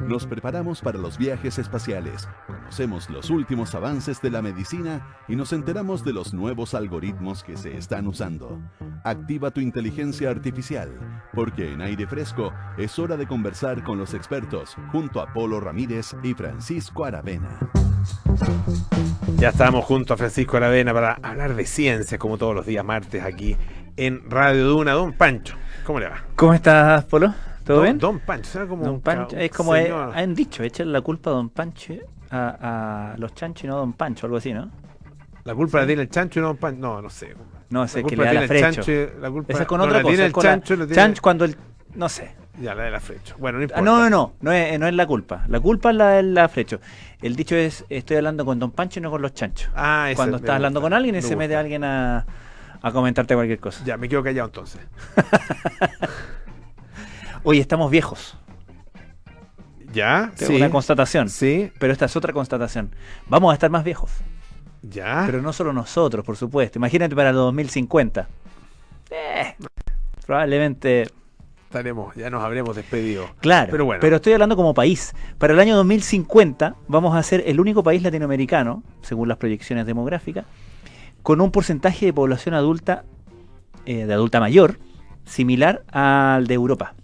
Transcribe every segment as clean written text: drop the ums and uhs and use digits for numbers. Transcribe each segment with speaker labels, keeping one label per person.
Speaker 1: Nos preparamos para los viajes espaciales, conocemos los últimos avances de la medicina y nos enteramos de los nuevos algoritmos que se están usando. Activa tu inteligencia artificial, porque en Aire Fresco es hora de conversar con los expertos junto a Polo Ramírez y Francisco Aravena.
Speaker 2: Ya estamos junto a Francisco Aravena para hablar de ciencia, como todos los días martes aquí en Radio Duna. Don Pancho, ¿cómo le va?
Speaker 3: ¿Cómo estás, Polo? ¿Todo bien?
Speaker 2: Don Pancho, ¿sabes cómo?
Speaker 3: Don Pancho, es como han dicho, echan la culpa a Don Pancho a los chanchos y no a Don Pancho, algo así, ¿no?
Speaker 2: La culpa la tiene el chancho y no Don Pancho. No sé.
Speaker 3: No sé, que le da la Frecho. Esa es con otra cosa.
Speaker 2: El chancho,
Speaker 3: chancho cuando el... no sé.
Speaker 2: Ya, la de la Frecho. Bueno, no importa.
Speaker 3: No es la culpa. La culpa es la de la Frecho. El dicho es, estoy hablando con Don Pancho y no con los chanchos. Cuando estás hablando con alguien y se mete alguien a comentarte cualquier cosa.
Speaker 2: Ya, me quedo callado entonces.
Speaker 3: Oye, estamos viejos.
Speaker 2: ¿Ya?
Speaker 3: Es una constatación.
Speaker 2: Sí.
Speaker 3: Pero esta es otra constatación. Vamos a estar más viejos.
Speaker 2: ¿Ya?
Speaker 3: Pero no solo nosotros, por supuesto. Imagínate para el 2050. Probablemente...
Speaker 2: ya nos habremos despedido.
Speaker 3: Claro,
Speaker 2: pero bueno.
Speaker 3: Pero estoy hablando como país. Para el año 2050 vamos a ser el único país latinoamericano, según las proyecciones demográficas, con un porcentaje de población adulta, de adulta mayor, similar al de Europa.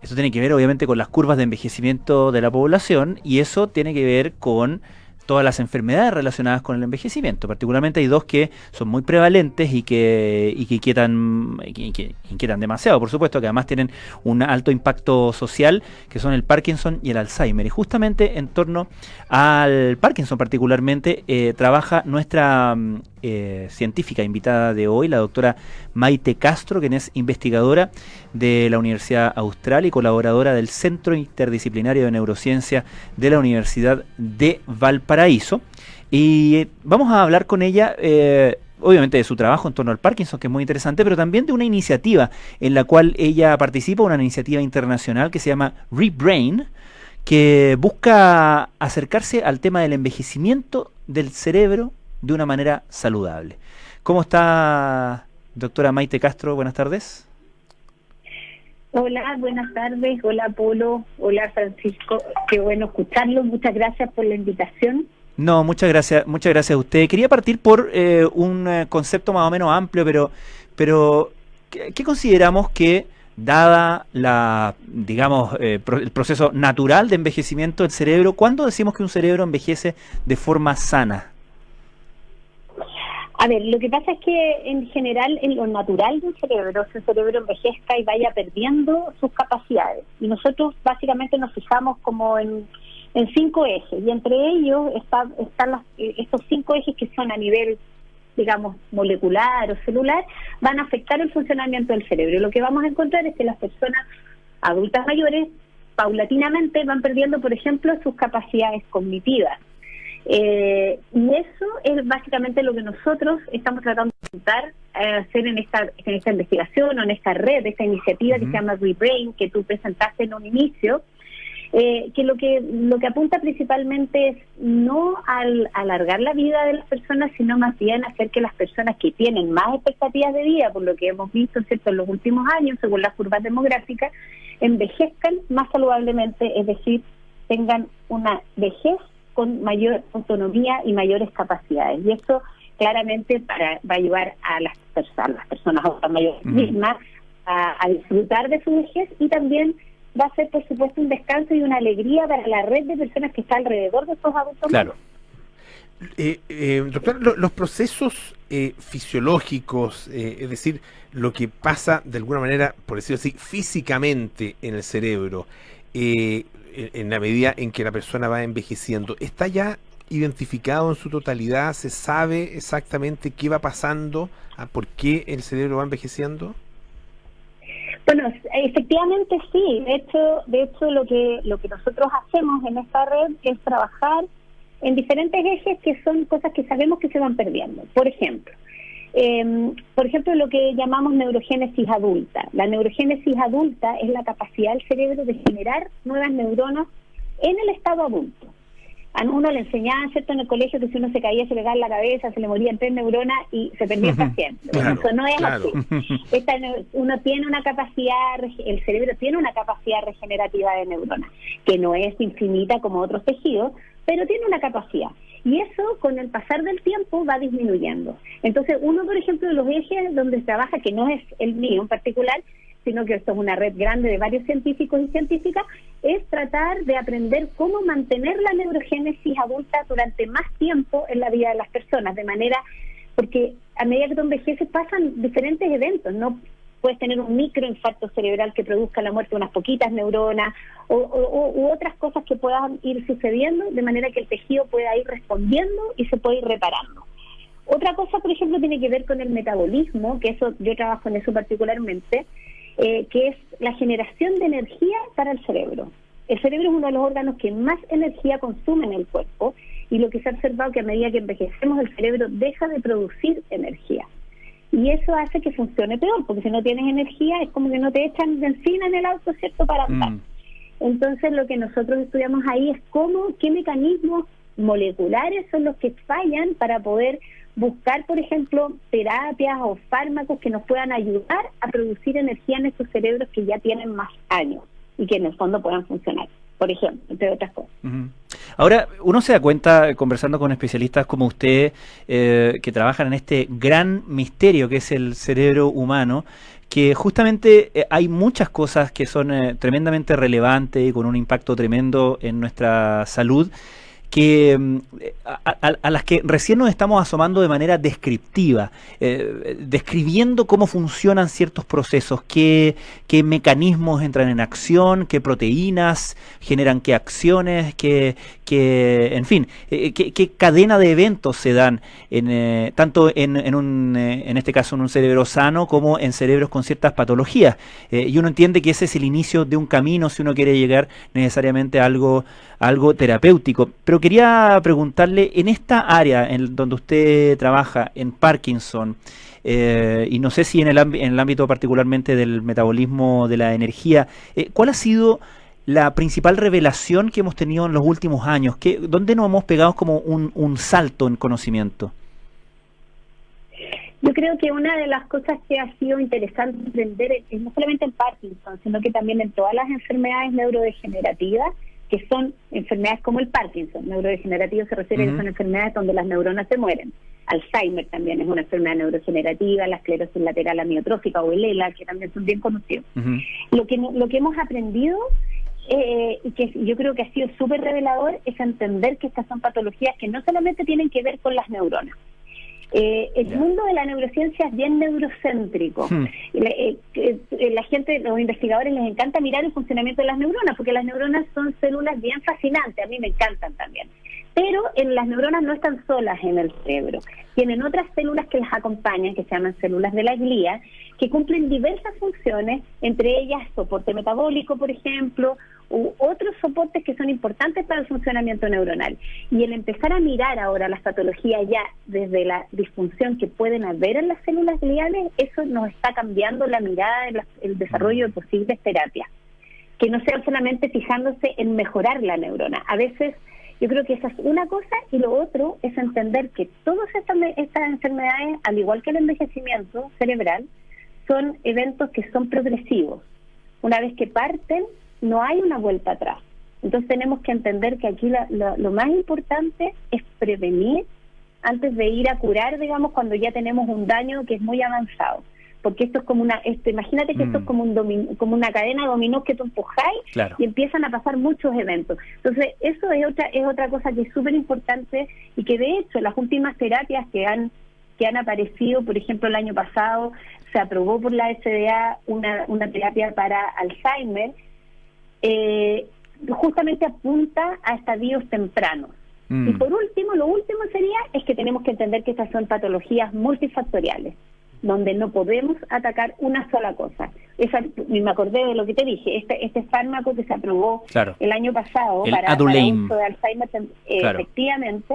Speaker 3: Esto tiene que ver obviamente con las curvas de envejecimiento de la población y eso tiene que ver con todas las enfermedades relacionadas con el envejecimiento. Particularmente hay dos que son muy prevalentes y que inquietan demasiado, por supuesto, que además tienen un alto impacto social, que son el Parkinson y el Alzheimer. Y justamente en torno al Parkinson particularmente trabaja nuestra científica invitada de hoy, la doctora Maite Castro, quien es investigadora de la Universidad Austral y colaboradora del Centro Interdisciplinario de Neurociencia de la Universidad de Valparaíso. Y vamos a hablar con ella, obviamente de su trabajo en torno al Parkinson, que es muy interesante, pero también de una iniciativa en la cual ella participa, una iniciativa internacional que se llama ReBrain, que busca acercarse al tema del envejecimiento del cerebro de una manera saludable. ¿Cómo está, doctora Maite Castro? Buenas tardes.
Speaker 4: Hola, buenas tardes. Hola, Polo. Hola, Francisco. Qué bueno escucharlo. Muchas gracias por la invitación.
Speaker 3: No, muchas gracias a usted. Quería partir por un concepto más o menos amplio, pero ¿qué consideramos que, dada la, digamos, el proceso natural de envejecimiento del cerebro, cuándo decimos que un cerebro envejece de forma sana?
Speaker 4: A ver, lo que pasa es que en general, en lo natural del cerebro, si el cerebro envejezca y vaya perdiendo sus capacidades. Y nosotros básicamente nos fijamos como en 5 ejes, y entre ellos están estos 5 ejes que son a nivel, digamos, molecular o celular, van a afectar el funcionamiento del cerebro. Y lo que vamos a encontrar es que las personas adultas mayores paulatinamente van perdiendo, por ejemplo, sus capacidades cognitivas. Y eso es básicamente lo que nosotros estamos tratando de intentar hacer en esta investigación o en esta red, esta iniciativa que se llama ReBrain, que tú presentaste en un inicio, que lo que apunta principalmente es no al alargar la vida de las personas, sino más bien hacer que las personas que tienen más expectativas de vida, por lo que hemos visto, ¿cierto?, en los últimos años, según las curvas demográficas, envejezcan más saludablemente, es decir, tengan una vejez con mayor autonomía y mayores capacidades. Y eso claramente va a ayudar a las personas adultas mayores mismas a disfrutar de su vejez, y también va a ser, por supuesto, un descanso y una alegría para la red de personas que está alrededor de estos adultos.
Speaker 3: Claro.
Speaker 2: Doctor, los procesos fisiológicos, es decir, lo que pasa de alguna manera, por decirlo así, físicamente en el cerebro, en la medida en que la persona va envejeciendo, ¿está ya identificado en su totalidad? ¿Se sabe exactamente qué va pasando? ¿Por qué el cerebro va envejeciendo?
Speaker 4: Bueno, efectivamente sí. De hecho lo que nosotros hacemos en esta red es trabajar en diferentes ejes que son cosas que sabemos que se van perdiendo. Por ejemplo, lo que llamamos neurogénesis adulta. La neurogénesis adulta es la capacidad del cerebro de generar nuevas neuronas en el estado adulto. A uno le enseñaban, ¿cierto?, en el colegio, que si uno se caía, se le caía en la cabeza, se le morían 3 neuronas y se perdía el paciente.
Speaker 2: Claro,
Speaker 4: Eso no es
Speaker 2: claro.
Speaker 4: así. Uno tiene una capacidad, el cerebro tiene una capacidad regenerativa de neuronas, que no es infinita como otros tejidos, pero tiene una capacidad. Y eso, con el pasar del tiempo, va disminuyendo. Entonces, uno, por ejemplo, de los ejes donde trabaja, que no es el mío en particular, sino que esto es una red grande de varios científicos y científicas, es tratar de aprender cómo mantener la neurogénesis adulta durante más tiempo en la vida de las personas, de manera, porque a medida que tú envejeces pasan diferentes eventos, ¿no? Puedes tener un microinfarto cerebral que produzca la muerte de unas poquitas neuronas u otras cosas que puedan ir sucediendo, de manera que el tejido pueda ir respondiendo y se puede ir reparando. Otra cosa, por ejemplo, tiene que ver con el metabolismo, que eso yo trabajo en eso particularmente, que es la generación de energía para el cerebro. El cerebro es uno de los órganos que más energía consume en el cuerpo, y lo que se ha observado que a medida que envejecemos el cerebro deja de producir energía. Y eso hace que funcione peor, porque si no tienes energía es como que no te echan benzina en el auto, ¿cierto?, para andar. Entonces lo que nosotros estudiamos ahí es qué mecanismos moleculares son los que fallan para poder buscar, por ejemplo, terapias o fármacos que nos puedan ayudar a producir energía en estos cerebros que ya tienen más años y que en el fondo puedan funcionar, por ejemplo, entre otras cosas.
Speaker 3: Ahora, uno se da cuenta, conversando con especialistas como usted, que trabajan en este gran misterio que es el cerebro humano, que justamente hay muchas cosas que son tremendamente relevantes y con un impacto tremendo en nuestra salud, que a las que recién nos estamos asomando de manera descriptiva, describiendo cómo funcionan ciertos procesos, qué mecanismos entran en acción, qué proteínas generan qué acciones, en fin, qué cadena de eventos se dan tanto en este caso en un cerebro sano como en cerebros con ciertas patologías. Y uno entiende que ese es el inicio de un camino si uno quiere llegar necesariamente a algo terapéutico. Pero quería preguntarle, en esta área en donde usted trabaja, en Parkinson, y no sé si en el ámbito particularmente del metabolismo de la energía, ¿cuál ha sido la principal revelación que hemos tenido en los últimos años? ¿Dónde nos hemos pegado como un salto en conocimiento?
Speaker 4: Yo creo que una de las cosas que ha sido interesante aprender es no solamente en Parkinson, sino que también en todas las enfermedades neurodegenerativas, que son enfermedades como el Parkinson. Neurodegenerativo se refiere a que son enfermedades donde las neuronas se mueren. Alzheimer también es una enfermedad neurodegenerativa, la esclerosis lateral amiotrófica o el ELA, que también son bien conocidos. Lo que hemos aprendido y que yo creo que ha sido súper revelador es entender que estas son patologías que no solamente tienen que ver con las neuronas. El mundo de la neurociencia es bien neurocéntrico. La gente, los investigadores, les encanta mirar el funcionamiento de las neuronas, porque las neuronas son células bien fascinantes, a mí me encantan también. Pero las neuronas no están solas en el cerebro, tienen otras células que las acompañan, que se llaman células de la glía, que cumplen diversas funciones, entre ellas soporte metabólico, por ejemplo, u otros soportes que son importantes para el funcionamiento neuronal. Y el empezar a mirar ahora las patologías ya desde la disfunción que pueden haber en las células gliales, eso nos está cambiando la mirada en el desarrollo de posibles terapias, que no sean solamente fijándose en mejorar la neurona. A veces yo creo que esa es una cosa, y lo otro es entender que todas estas enfermedades, al igual que el envejecimiento cerebral, son eventos que son progresivos. Una vez que parten, no hay una vuelta atrás. Entonces tenemos que entender que aquí lo más importante es prevenir antes de ir a curar, digamos, cuando ya tenemos un daño que es muy avanzado. Porque esto es como imagínate que esto es como una cadena de dominó que tú empujáis, claro, y empiezan a pasar muchos eventos. Entonces eso es otra cosa que es súper importante, y que de hecho las últimas terapias que han aparecido, por ejemplo el año pasado se aprobó por la FDA una terapia para Alzheimer, justamente apunta a estadios tempranos. Y por último, lo último es que tenemos que entender que estas son patologías multifactoriales, donde no podemos atacar una sola cosa. Me acordé de lo que te dije, este fármaco que se aprobó, claro, el año pasado para uso de Alzheimer, claro, efectivamente,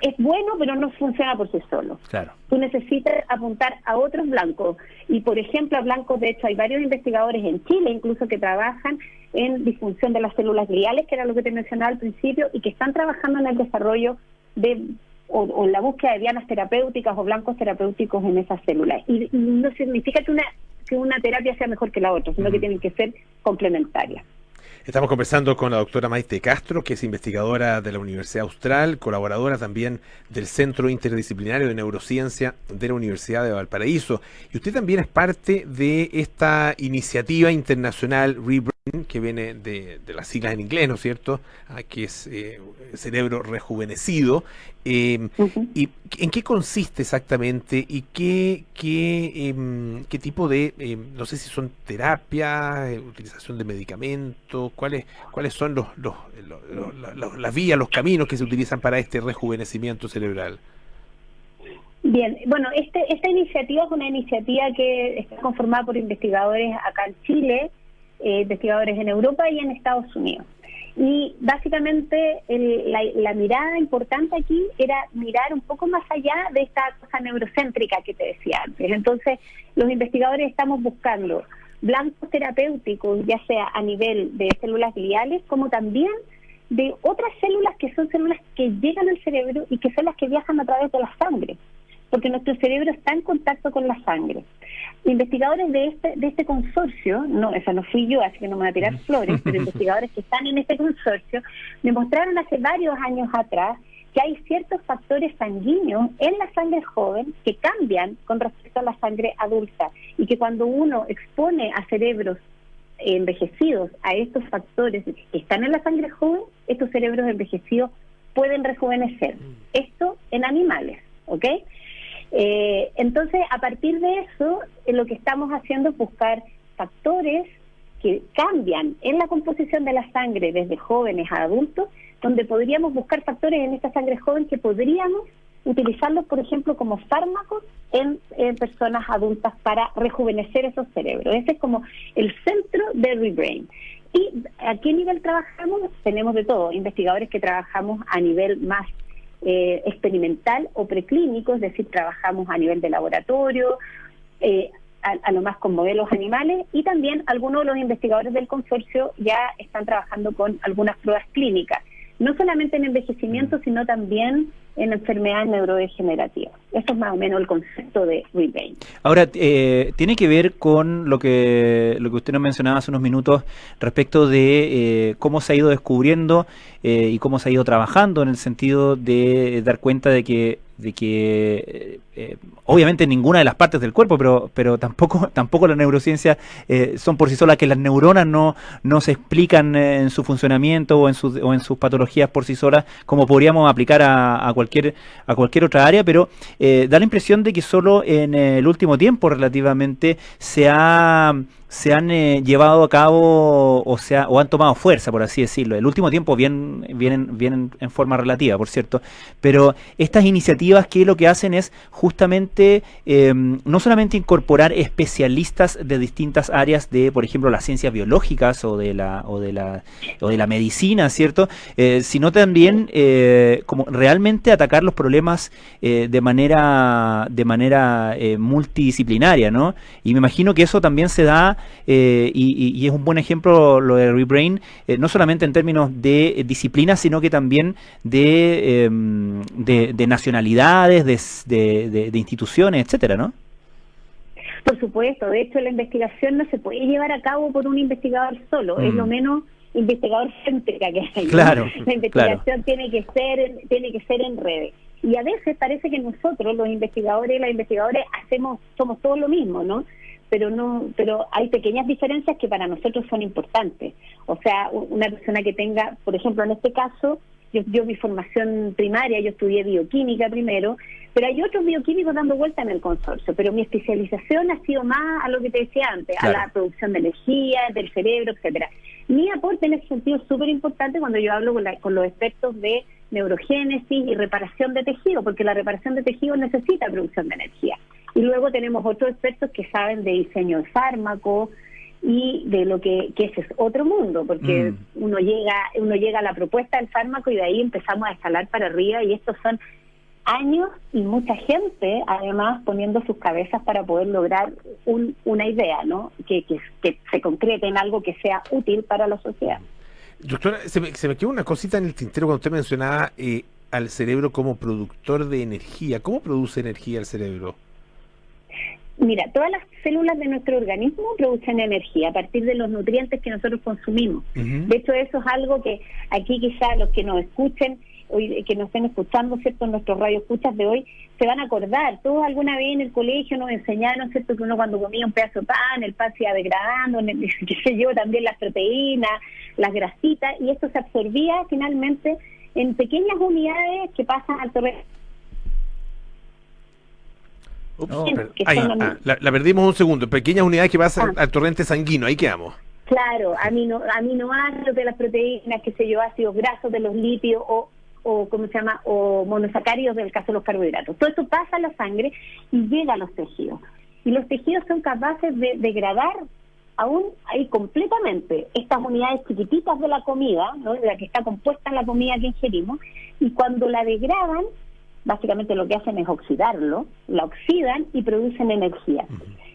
Speaker 4: es bueno, pero no funciona por sí solo.
Speaker 3: Claro.
Speaker 4: Tú necesitas apuntar a otros blancos. Y, por ejemplo, a blancos, de hecho, hay varios investigadores en Chile, incluso que trabajan en disfunción de las células gliales, que era lo que te mencionaba al principio, y que están trabajando en el desarrollo o en la búsqueda de dianas terapéuticas o blancos terapéuticos en esas células. Y no significa que una terapia sea mejor que la otra, sino que tienen que ser complementarias.
Speaker 2: Estamos conversando con la doctora Maite Castro, que es investigadora de la Universidad Austral, colaboradora también del Centro Interdisciplinario de Neurociencia de la Universidad de Valparaíso. Y usted también es parte de esta iniciativa internacional ReBrain, que viene de las siglas en inglés, ¿no es cierto? Que es cerebro rejuvenecido. ¿Y en qué consiste exactamente? ¿Y qué tipo de, no sé si son terapias, utilización de medicamentos, cuáles son las vías, los caminos que se utilizan para este rejuvenecimiento cerebral?
Speaker 4: Bien, bueno, esta iniciativa es una iniciativa que está conformada por investigadores acá en Chile, investigadores en Europa y en Estados Unidos. Y básicamente la mirada importante aquí era mirar un poco más allá de esta cosa neurocéntrica que te decía antes. Entonces, los investigadores estamos buscando blancos terapéuticos, ya sea a nivel de células gliales, como también de otras células que son células que llegan al cerebro y que son las que viajan a través de la sangre, porque nuestro cerebro está en contacto con la sangre. Investigadores de este consorcio, esa no fui yo, así que no me voy a tirar flores, pero investigadores que están en este consorcio demostraron hace varios años atrás que hay ciertos factores sanguíneos en la sangre joven que cambian con respecto a la sangre adulta, y que cuando uno expone a cerebros envejecidos a estos factores que están en la sangre joven, estos cerebros envejecidos pueden rejuvenecer. Esto en animales, ¿ok? Entonces, a partir de eso, lo que estamos haciendo es buscar factores que cambian en la composición de la sangre desde jóvenes a adultos, donde podríamos buscar factores en esta sangre joven que podríamos utilizarlos, por ejemplo, como fármacos en personas adultas para rejuvenecer esos cerebros. Ese es como el centro de ReBrain. ¿Y a qué nivel trabajamos? Tenemos de todo, investigadores que trabajamos a nivel más experimental o preclínico, es decir, trabajamos a nivel de laboratorio, a lo más con modelos animales, y también algunos de los investigadores del consorcio ya están trabajando con algunas pruebas clínicas, no solamente en envejecimiento, sino también en enfermedades neurodegenerativas. Eso es más o menos el concepto de ReBrain.
Speaker 3: Ahora, tiene que ver con lo que usted nos mencionaba hace unos minutos respecto de cómo se ha ido descubriendo y cómo se ha ido trabajando en el sentido de dar cuenta de que obviamente ninguna de las partes del cuerpo, pero tampoco la neurociencia son por sí solas, que las neuronas no se explican en su funcionamiento o en sus patologías por sí solas, como podríamos aplicar a cualquier otra área, pero da la impresión de que solo en el último tiempo relativamente se han llevado a cabo o han tomado fuerza, por así decirlo. El último tiempo vienen en forma relativa, por cierto, pero estas iniciativas que lo que hacen es justamente no solamente incorporar especialistas de distintas áreas de, por ejemplo, las ciencias biológicas o de la medicina, ¿cierto? Sino también como realmente atacar los problemas de manera multidisciplinaria, ¿no? Y me imagino que eso también se da y es un buen ejemplo lo de ReBrain, no solamente en términos de disciplina, sino que también de nacionalidades, de instituciones, etcétera, ¿no?
Speaker 4: Por supuesto, de hecho la investigación no se puede llevar a cabo por un investigador solo, es lo menos investigador céntrica que hay.
Speaker 3: Claro,
Speaker 4: la investigación tiene que ser en redes. Y a veces parece que nosotros, los investigadores y las investigadoras, somos todos lo mismo, ¿no? Pero hay pequeñas diferencias que para nosotros son importantes. O sea, una persona que tenga, por ejemplo, en este caso, yo mi formación primaria, yo estudié bioquímica primero, pero hay otros bioquímicos dando vuelta en el consorcio, pero mi especialización ha sido más a lo que te decía antes, claro, a la producción de energía, del cerebro, etcétera. Mi aporte en ese sentido es súper importante cuando yo hablo con los expertos de neurogénesis y reparación de tejido, porque la reparación de tejido necesita producción de energía. Y luego tenemos otros expertos que saben de diseño de fármacos y de lo que ese es otro mundo, porque uno llega a la propuesta del fármaco y de ahí empezamos a escalar para arriba, y estos son años y mucha gente además poniendo sus cabezas para poder lograr una idea, ¿no? Que se concrete en algo que sea útil para la sociedad.
Speaker 2: Doctora, se me quedó una cosita en el tintero cuando usted mencionaba al cerebro como productor de energía. ¿Cómo produce energía el cerebro?
Speaker 4: Mira, todas las células de nuestro organismo producen energía a partir de los nutrientes que nosotros consumimos. De hecho, eso es algo que aquí quizá los que nos escuchen, que nos estén escuchando, ¿cierto?, en nuestros radioescuchas de hoy, se van a acordar. Todos alguna vez en el colegio nos enseñaron, ¿cierto?, que uno cuando comía un pedazo de pan, el pan se iba degradando, qué sé yo, también las proteínas, las grasitas, y esto se absorbía finalmente en pequeñas unidades que pasan al torrente.
Speaker 2: La perdimos un segundo. Pequeñas unidades que pasan al torrente sanguíneo, ahí quedamos.
Speaker 4: Claro, aminoácidos de las proteínas, qué sé yo, ácidos grasos de los lípidos, o ¿cómo se llama?, o monosacáridos del caso de los carbohidratos. Todo eso pasa a la sangre y llega a los tejidos. Y los tejidos son capaces de degradar aún ahí completamente estas unidades chiquititas de la comida, ¿no?, de la que está compuesta la comida que ingerimos, y cuando la degradan, básicamente lo que hacen es oxidarlo, la oxidan y producen energía.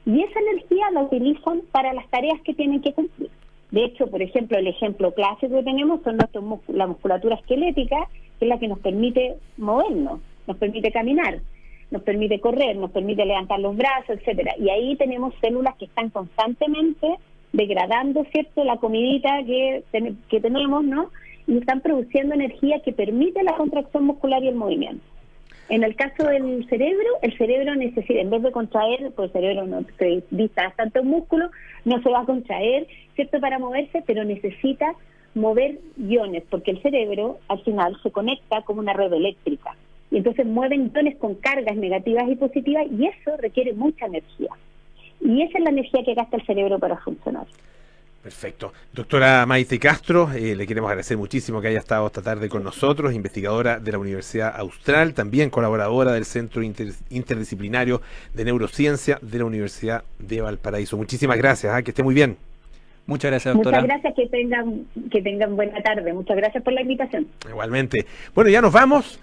Speaker 4: Y esa energía la utilizan para las tareas que tienen que cumplir. De hecho, por ejemplo, el ejemplo clásico que tenemos son la musculatura esquelética, que es la que nos permite movernos, nos permite caminar, nos permite correr, nos permite levantar los brazos, etcétera. Y ahí tenemos células que están constantemente degradando, ¿cierto?, la comidita que tenemos, ¿no?, y están produciendo energía que permite la contracción muscular y el movimiento. En el caso del cerebro, el cerebro necesita, en vez de contraer, pues el cerebro no se dista tanto músculo, no se va a contraer, ¿cierto?, para moverse, pero necesita mover iones, porque el cerebro al final se conecta como una red eléctrica, y entonces mueven iones con cargas negativas y positivas, y eso requiere mucha energía. Y esa es la energía que gasta el cerebro para funcionar.
Speaker 2: Perfecto. Doctora Maite Castro, le queremos agradecer muchísimo que haya estado esta tarde con nosotros, investigadora de la Universidad Austral, también colaboradora del Centro Interdisciplinario de Neurociencia de la Universidad de Valparaíso. Muchísimas gracias, que esté muy bien.
Speaker 3: Muchas gracias, doctora.
Speaker 4: Muchas gracias, que tengan buena tarde. Muchas gracias por la invitación.
Speaker 2: Igualmente. Bueno, ya nos vamos.